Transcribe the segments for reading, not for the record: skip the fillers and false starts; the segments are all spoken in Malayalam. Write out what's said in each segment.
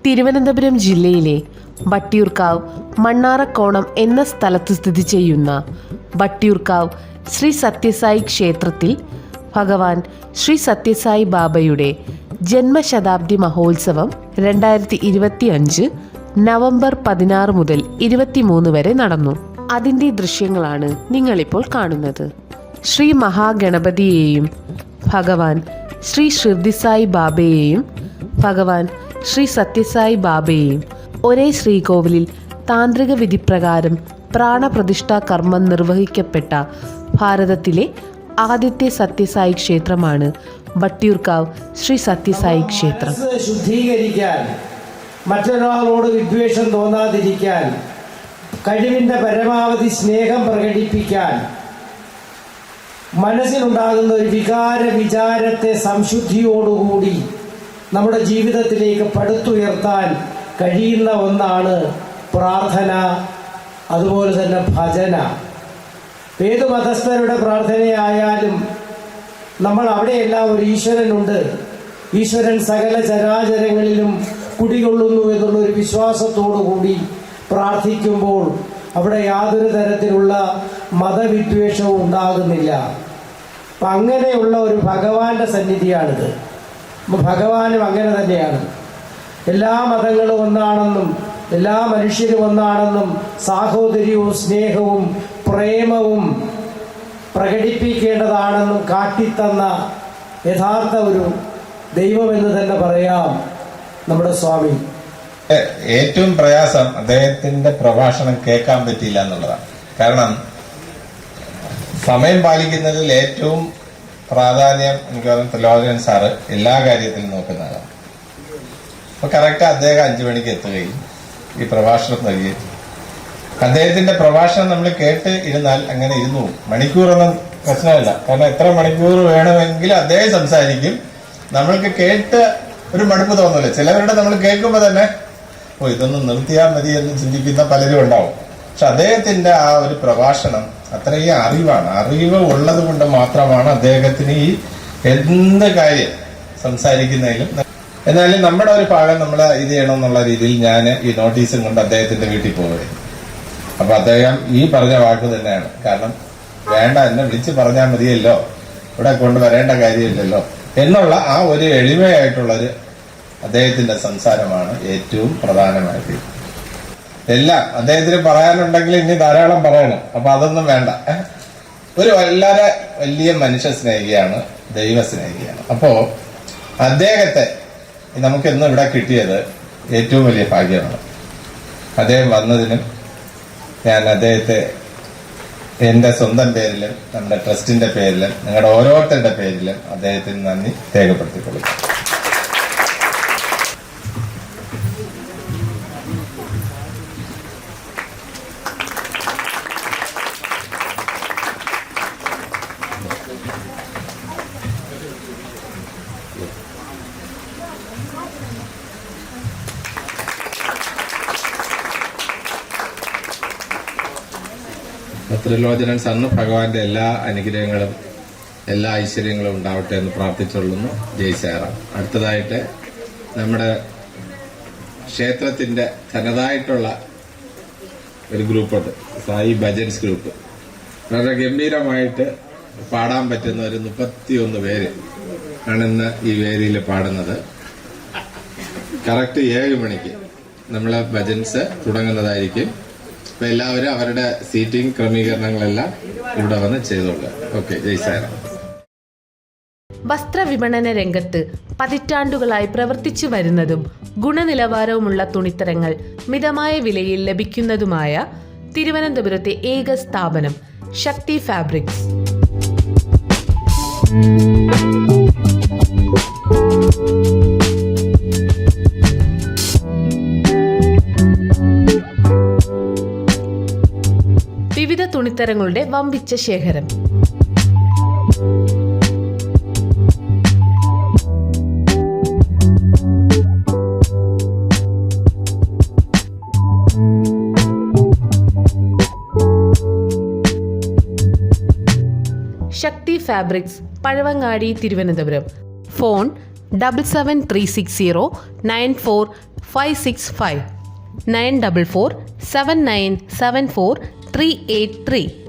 തിരുവനന്തപുരം ജില്ലയിലെ വട്ടിയൂർക്കാവ് മണ്ണാറക്കോണം എന്ന സ്ഥലത്ത് സ്ഥിതി ചെയ്യുന്ന വട്ടിയൂർക്കാവ് ശ്രീ സത്യസായി ക്ഷേത്രത്തിൽ ഭഗവാൻ ശ്രീ സത്യസായി ബാബയുടെ ജന്മശതാബ്ദി മഹോത്സവം 2025 നവംബർ 16 മുതൽ 23 വരെ നടന്നു. അതിൻ്റെ ദൃശ്യങ്ങളാണ് നിങ്ങളിപ്പോൾ കാണുന്നത്. ശ്രീ മഹാഗണപതിയെയും ഭഗവാൻ ശ്രീ ഷിർദിസായി ബാബയെയും ഭഗവാൻ ശ്രീ സത്യസായി ബാബയെയും ഒരേ ശ്രീകോവിലിൽ താന്ത്രിക വിധിപ്രകാരം പ്രാണപ്രതിഷ്ഠാ കർമ്മം നിർവഹിക്കപ്പെട്ട ഭാരതത്തിലെ ആദ്യത്തെ സത്യസായി ക്ഷേത്രമാണ് വട്ടിയൂർക്കാവ് ശ്രീ സത്യസായി ക്ഷേത്രം. ശുദ്ധീകരിക്കാൻ, മറ്റൊരാളോട് വിദ്വേഷം തോന്നാതിരിക്കാൻ, കഴിവിൻ്റെ പരമാവധി സ്നേഹം പ്രകടിപ്പിക്കാൻ, മനസ്സിലുണ്ടാകുന്ന ഒരു വിചാരത്തെ സംശുദ്ധിയോടുകൂടി നമ്മുടെ ജീവിതത്തിലേക്ക് പടുത്തുയർത്താൻ കഴിയുന്ന ഒന്നാണ് പ്രാർത്ഥന, അതുപോലെ തന്നെ ഭജന. ഏതു മതസ്ഥരുടെ പ്രാർത്ഥനയായാലും നമ്മൾ അവിടെയെല്ലാം ഒരു ഈശ്വരനുണ്ട്, ഈശ്വരൻ സകല ചരാചരങ്ങളിലും കുടികൊള്ളുന്നു എന്നുള്ളൊരു വിശ്വാസത്തോടു കൂടി പ്രാർത്ഥിക്കുമ്പോൾ അവിടെ യാതൊരു തരത്തിലുള്ള മതവിദ്വേഷവും ഉണ്ടാകുന്നില്ല. അപ്പം അങ്ങനെയുള്ള ഒരു ഭഗവാന്റെ സന്നിധിയാണിത്. ഭഗവാനും അങ്ങനെ തന്നെയാണ്. എല്ലാ മതങ്ങളും ഒന്നാണെന്നും എല്ലാ മനുഷ്യരും ഒന്നാണെന്നും സാഹോദര്യവും സ്നേഹവും പ്രേമവും പ്രകടിപ്പിക്കേണ്ടതാണെന്നും കാട്ടിത്തന്ന യഥാർത്ഥ ഒരു ദൈവമെന്ന് തന്നെ പറയാം നമ്മുടെ സ്വാമി. ഏറ്റവും പ്രയാസം അദ്ദേഹത്തിന്റെ പ്രഭാഷണം കേൾക്കാൻ പറ്റിയില്ല എന്നുള്ളതാണ്. കാരണം സമയം പാലിക്കുന്നതിൽ ഏറ്റവും പ്രാധാന്യം എനിക്ക് തോന്നുന്നു ത്രിലോചനൻ സാറ് എല്ലാ കാര്യത്തിലും നോക്കുന്നതാണ്. അപ്പൊ കറക്റ്റ് അദ്ദേഹം 5 മണിക്ക് എത്തുകയും ഈ പ്രഭാഷണം നൽകുകയും അദ്ദേഹത്തിന്റെ പ്രഭാഷണം നമ്മൾ കേട്ട് ഇരുന്നാൽ അങ്ങനെ ഇരുന്നു മണിക്കൂറൊന്നും പ്രശ്നമില്ല. കാരണം എത്ര മണിക്കൂർ വേണമെങ്കിലും അദ്ദേഹം സംസാരിക്കും. നമ്മൾക്ക് കേട്ട് ഒരു മടുപ്പ് തോന്നില്ല. ചിലവരുടെ നമ്മൾ കേൾക്കുമ്പോൾ തന്നെ ഇതൊന്നും നിർത്തിയാൽ മതി എന്ന് ചിന്തിക്കുന്ന പലരും ഉണ്ടാവും. പക്ഷെ അദ്ദേഹത്തിന്റെ ആ ഒരു പ്രഭാഷണം അത്രയും അറിവാണ്. അറിവ് ഉള്ളത് കൊണ്ട് മാത്രമാണ് അദ്ദേഹത്തിന് ഈ എന്ത് കാര്യം സംസാരിക്കുന്നതിലും. എന്നാലും നമ്മുടെ ഒരു ഭാഗം നമ്മൾ ഇത് ചെയ്യണം എന്നുള്ള രീതിയിൽ ഞാൻ ഈ നോട്ടീസും കൊണ്ട് അദ്ദേഹത്തിന്റെ വീട്ടിൽ പോവുകയും അപ്പൊ അദ്ദേഹം ഈ പറഞ്ഞ വാക്ക് തന്നെയാണ്. കാരണം വേണ്ട, എന്നെ വിളിച്ച് പറഞ്ഞാൽ മതിയല്ലോ, ഇവിടെ കൊണ്ടുവരേണ്ട കാര്യമില്ലല്ലോ എന്നുള്ള ആ ഒരു എളിമയായിട്ടുള്ളൊരു അദ്ദേഹത്തിന്റെ സംസാരമാണ് ഏറ്റവും പ്രധാനമായിട്ട്. എല്ലാം അദ്ദേഹത്തിന് പറയാനുണ്ടെങ്കിൽ ഇനി ധാരാളം പറയണം. അപ്പൊ അതൊന്നും വേണ്ട. ഒരു വളരെ വലിയ മനുഷ്യ സ്നേഹിയാണ്, ദൈവ സ്നേഹിയാണ്. അപ്പോ അദ്ദേഹത്തെ നമുക്കിന്ന് ഇവിടെ കിട്ടിയത് ഏറ്റവും വലിയ ഭാഗ്യമാണ്. അദ്ദേഹം വന്നതിനും ഞാൻ അദ്ദേഹത്തെ എന്റെ സ്വന്തം പേരിലും നമ്മുടെ ട്രസ്റ്റിന്റെ പേരിലും നിങ്ങളുടെ ഓരോരുത്തരുടെ പേരിലും അദ്ദേഹത്തിന് നന്ദി രേഖപ്പെടുത്തിക്കൊള്ളുന്നു. ത്രിലോചനൻ സാറിന് ഭഗവാന്റെ എല്ലാ അനുഗ്രഹങ്ങളും എല്ലാ ഐശ്വര്യങ്ങളും ഉണ്ടാവട്ടെ എന്ന് പ്രാർത്ഥിച്ചുകൊള്ളുന്നു. ജയ് സാറാം. അടുത്തതായിട്ട് നമ്മുടെ ക്ഷേത്രത്തിന്റെ തനതായിട്ടുള്ള ഒരു ഗ്രൂപ്പുണ്ട്, സായി ഭജൻസ് ഗ്രൂപ്പ്. വളരെ ഗംഭീരമായിട്ട് പാടാൻ പറ്റുന്ന ഒരു 31 പേര് ആണ് ഇന്ന് ഈ വേദിയിൽ പാടുന്നത്. കറക്റ്റ് 7 മണിക്ക് നമ്മളെ ഭജൻസ് തുടങ്ങുന്നതായിരിക്കും. അപ്പൊ എല്ലാവരും അവരുടെ സീറ്റിംഗ് ക്രമീകരണങ്ങളെല്ലാം ഇവിടെ വന്ന് ചെയ്തോളുക. ഓക്കെ, ജയ് സാറാം. വസ്ത്രവിപണന രംഗത്ത് പതിറ്റാണ്ടുകളായി പ്രവർത്തിച്ചു വരുന്നതും ഗുണനിലവാരവുമുള്ള തുണിത്തരങ്ങൾ മിതമായ വിലയിൽ ലഭിക്കുന്നതുമായ തിരുവനന്തപുരത്തെ ഏക സ്ഥാപനം ശക്തി ഫാബ്രിക്സ്. വിവിധ തുണിത്തരങ്ങളുടെ വമ്പിച്ച ശേഖരം. ശക്തി ഫാബ്രിക്സ്, പഴവങ്ങാടി, തിരുവനന്തപുരം. ഫോൺ 77360 94565 944 7974 383.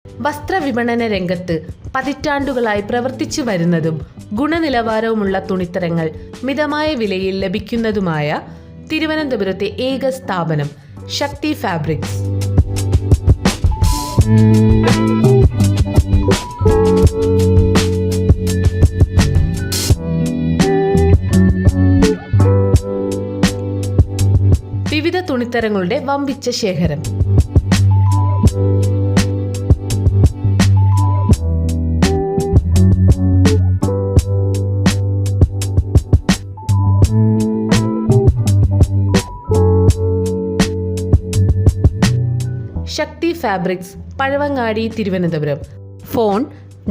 വസ്ത്രവിപണന രംഗത്ത് പതിറ്റാണ്ടുകളായി പ്രവർത്തിച്ചു വരുന്നതും ഗുണനിലവാരവുമുള്ള തുണിത്തരങ്ങൾ മിതമായ വിലയിൽ ലഭിക്കുന്നതുമായ തിരുവനന്തപുരത്തെ ഏക സ്ഥാപനം ശക്തി ഫാബ്രിക്സ്. തുണിത്തരങ്ങളുടെ വമ്പിച്ച ശേഖരം. ശക്തി ഫാബ്രിക്സ്, പഴവങ്ങാടി, തിരുവനന്തപുരം. ഫോൺ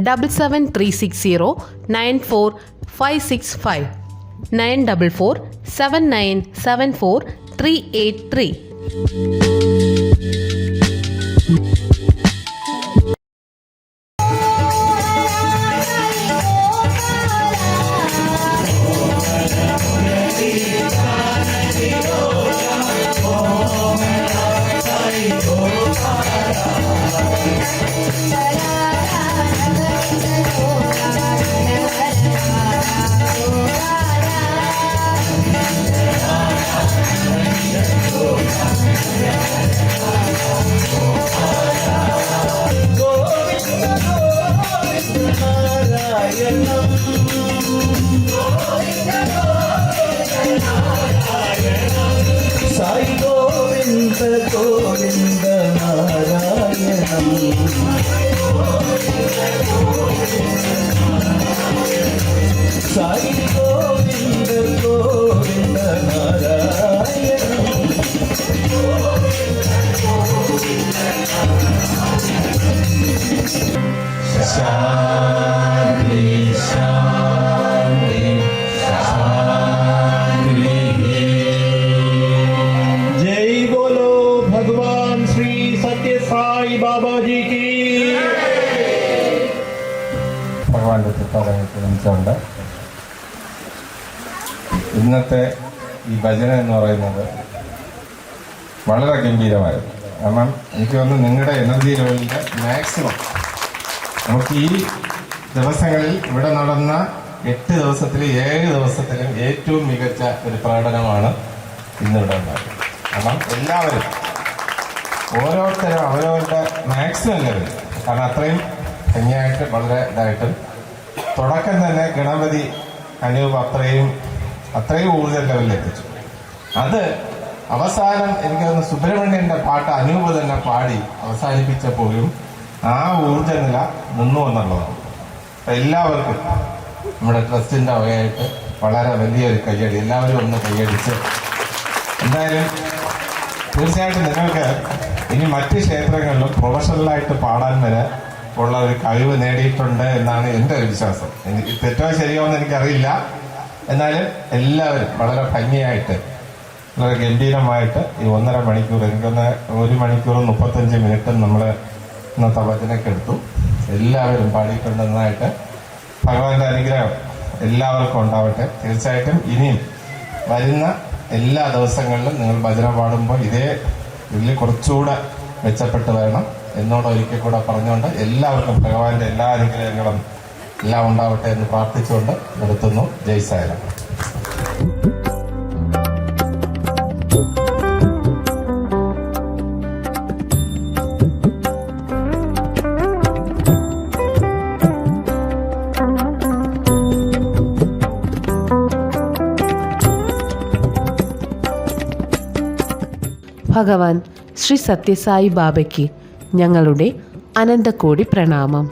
7730945565 9447974 സായി ഗോവിന്ദ ഗോവിന്ദ നാരായണം. സായി ഗോവിന്ദ ഗോവിന്ദ നാരായണം. ശാന്തി ശാന്തി ശാന്തി. जय बोलो भगवान श्री सत्य साई बाबा जी की. ഭഗവാന്റെ തൃപ്പാദങ്ങൾക്ക് നമിച്ചുകൊണ്ട് ഇന്നത്തെ ഈ ഭജന എന്ന് പറയുന്നത് വളരെ ഗംഭീരമായിരുന്നു. കാരണം എനിക്ക് തോന്നുന്നു നിങ്ങളുടെ എനർജി ലെവലിൻ്റെ മാക്സിമം നമുക്ക് ഈ ദിവസങ്ങളിൽ ഇവിടെ നടന്ന 8 ദിവസത്തിൽ 7 ദിവസത്തിലും ഏറ്റവും മികച്ച ഒരു പ്രകടനമാണ് ഇന്നിവിടെ ഉണ്ടായത്. കാരണം എല്ലാവരും ഓരോരുത്തരും അവരവരുടെ മാക്സിമം ലെവൽ, കാരണം അത്രയും ഭംഗിയായിട്ട് വളരെ ഇതായിട്ട് തുടക്കം തന്നെ ഗണപതി അനൂപ് അത്രയും ഊർജ്ജ ലെവലിൽ എത്തിച്ചു. അത് അവസാനം എനിക്ക് തോന്നുന്നു സുബ്രഹ്മണ്യന്റെ പാട്ട് അനൂപ് തന്നെ പാടി അവസാനിപ്പിച്ചപ്പോഴും ആ ഊർജ്ജ നില നിന്നു എന്നുള്ളതാണ്. അപ്പം എല്ലാവർക്കും നമ്മുടെ ട്രസ്റ്റിൻ്റെ വകയായിട്ട് വളരെ വലിയൊരു കയ്യടി, എല്ലാവരും ഒന്ന് കയ്യടിച്ച്. എന്തായാലും തീർച്ചയായിട്ടും നിങ്ങൾക്ക് ഇനി മറ്റ് ക്ഷേത്രങ്ങളിലും പ്രൊഫഷണലായിട്ട് പാടാൻ വരെ ഉള്ള ഒരു കഴിവ് നേടിയിട്ടുണ്ട് എന്നാണ് എൻ്റെ ഒരു വിശ്വാസം. എനിക്ക് തെറ്റോ ശരിയോ എന്ന് എനിക്കറിയില്ല. എന്നാലും എല്ലാവരും വളരെ ഭംഗിയായിട്ട് വളരെ ഗംഭീരമായിട്ട് ഈ 1.5 മണിക്കൂർ, എനിക്കൊന്ന് 1 മണിക്കൂർ 35 മിനിറ്റ് നമ്മൾ ഇന്നത്തെ ഭജനയ്ക്ക് എടുത്തു. എല്ലാവരും പാടിയിട്ടുണ്ടെന്നായിട്ട് ഭഗവാന്റെ അനുഗ്രഹം എല്ലാവർക്കും ഉണ്ടാവട്ടെ. തീർച്ചയായിട്ടും ഇനിയും വരുന്ന എല്ലാ ദിവസങ്ങളിലും നിങ്ങൾ ഭജന പാടുമ്പോൾ ഇതേ ഇതിൽ കുറച്ചുകൂടെ മെച്ചപ്പെട്ട് വരണം എന്നോട് ഒരിക്കൽ കൂടെ പറഞ്ഞുകൊണ്ട് എല്ലാവർക്കും ഭഗവാന്റെ എല്ലാ അനുഗ്രഹങ്ങളും എല്ലാം ഉണ്ടാവട്ടെ എന്ന് പ്രാർത്ഥിച്ചുകൊണ്ട് നിർത്തുന്നു. ജയ് സായിരാം. ഭഗവാൻ ശ്രീ സത്യസായി ബാബയ്ക്ക് ഞങ്ങളുടെ അനന്തകോടി പ്രണാമം.